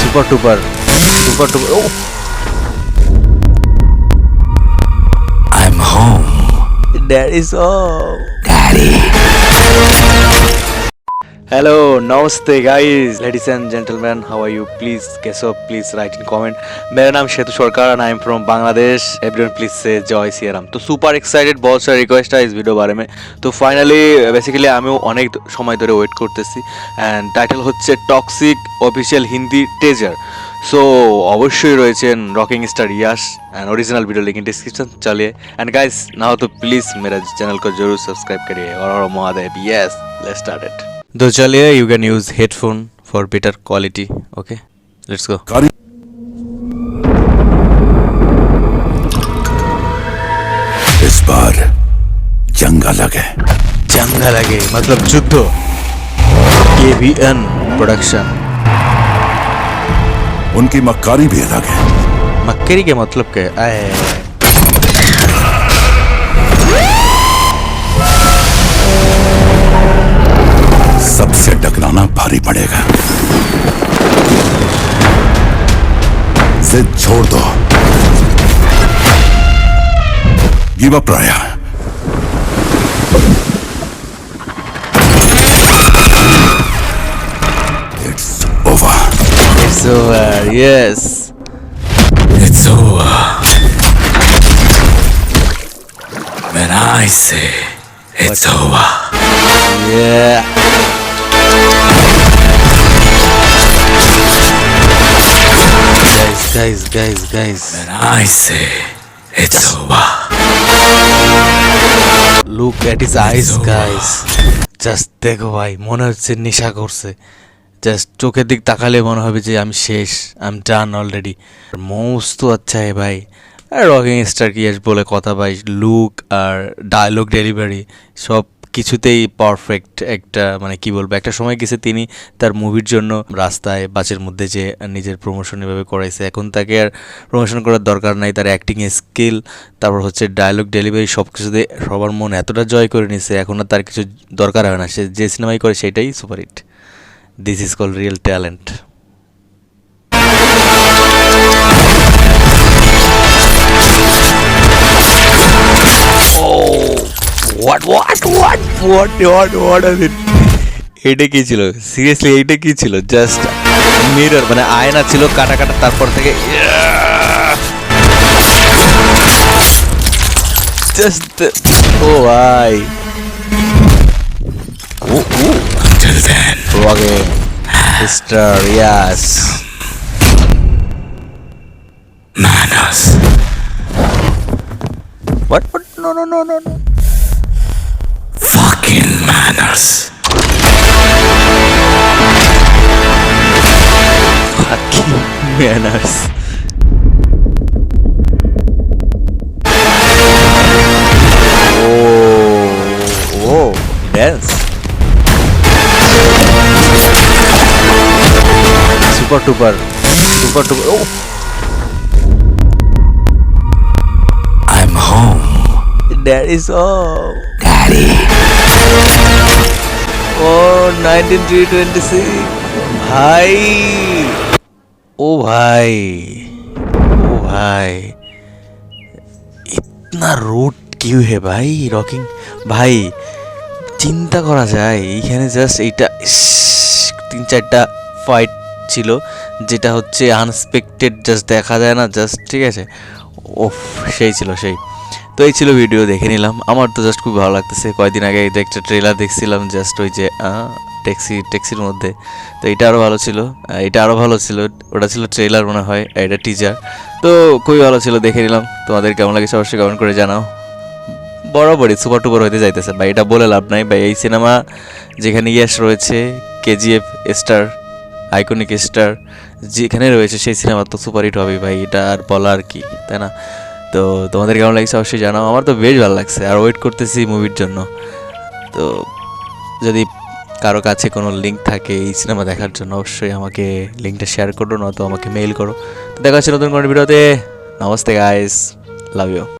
Super duper ও I'm home, daddy সব Daddy. Hello, namaste guys, ladies and gentlemen, how are you? Please guess up, please write in comment. मेरा नाम शेतु सरकार and I am from Bangladesh. Everyone please say जय श्री राम. तो super excited, बहुत सारा request है इस वीडियो बारे में. तो फाइनली बेसिकली आमिও অনেক সময় ধরে ওয়েট করতেছি অ্যান্ড টাইটেল হচ্ছে টক্সিক অফিশিয়াল হিন্দি টেজার. सो অবশ্যই রয়েছেন rocking star Yash and original video link in description. चलिए एंड गाइस ना हो तो प्लीज़ मेरा चैनल को जरूर सब्सक्राइब करिए और Mahadev. Yes let's start it. तो चलिए you can use headphone for better quality. Okay let's go. इस बार जंग अलग है. जंग लगे मतलब युद्ध. KVN production. उनकी मक्कारी भी अलग है. मक्करी के मतलब क्या है? सबसे टकराना भारी पड़ेगा. जिद छोड़ दो. Give up Raya. It's over. It's over. Yes. It's over. When I say it's over. Yeah. Guys. When I say it's over. Look at his eyes, guys. Just দেখো ভাই মনে হচ্ছে নেশা করছে. জাস্ট চোখের দিক তাকালে মনে হবে যে আমি শেষ, I am done already. Most আচ্ছা है ভাই. আর রকিং স্টার কি বলে কথা ভাই. লুক আর ডায়লগ ডেলিভারি সব কিছুতেই পারফেক্ট. একটা মানে কি বলবো, একটা সময় গেছে তিনি তার মুভির জন্য রাস্তায় বাসের মধ্যে যে নিজের প্রমোশন এভাবে করাইছে. এখন তাকে আর প্রমোশন করার দরকার নাই. তার অ্যাক্টিংয়ের স্কিল, তারপর হচ্ছে ডায়লগ ডেলিভারি সব কিছুতে সবার মন এতটা জয় করে নিছে, এখন আর তার কিছু দরকার হয় না. সে যে সিনেমাই করে সেটাই superhit. This is called real talent. Oh, what is it? এটা কি ছিল? সিরিয়াসলি এইটা কি ছিল? জাস্ট মিরর মানে আয়না ছিল কাটা কাটা, তারপর থেকে জাস্ট ও ভাই. Until then. Rocking Star, yes. Manners. What? No. Fucking manners. Fucking manners. Oh, dance. Super duper. Oh. I'm home, That is all. Daddy. Oh, 1926. भाई. ओ भाई. इतना रूट क्यों है भाई रॉकिंग भाई. চিন্তা করা যায় এইখানে জাস্ট এইটা 3-4টা ফাইট ছিল যেটা হচ্ছে আনএক্সপেক্টেড, জাস্ট দেখা যায় না জাস্ট. ঠিক আছে, ওফ সেই ছিল সেই. তো এই ছিল ভিডিও, দেখে নিলাম. আমার তো জাস্ট খুব ভালো লাগতেছে. কয়েকদিন আগে এটা একটা ট্রেলার দেখছিলাম জাস্ট ওই যে ট্যাক্সির মধ্যে. তো এটা আরও ভালো ছিল. ওটা ছিল ট্রেলার মনে হয়, এটা টিজার. তো খুবই ভালো ছিল, দেখে নিলাম. তোমাদের কেমন লাগছে অবশ্যই কমেন্ট করে জানাও. বরাবরই সুপার টুপার হইতে যাইতেছে ভাই, এটা বলে লাভ নাই ভাই. এই সিনেমা যেখানে ইয়াশ রয়েছে, KGF স্টার, আইকনিক স্টার যেখানে রয়েছে, সেই সিনেমা তো সুপারহিট হবে ভাই. এটা আর বলা আর কি, তাই না? তো তোমাদের কেমন লাগছে অবশ্যই জানাও. আমার তো বেশ ভালো লাগছে আর ওয়েট করতেছি মুভির জন্য. তো যদি কারো কাছে কোনো লিঙ্ক থাকে এই সিনেমা দেখার জন্য অবশ্যই আমাকে লিঙ্কটা শেয়ার করো, নয়তো আমাকে মেইল করো. তো দেখা হচ্ছে নতুন কোনো ভিডিওতে. নমস্তে গাইস, লাভ ইউ.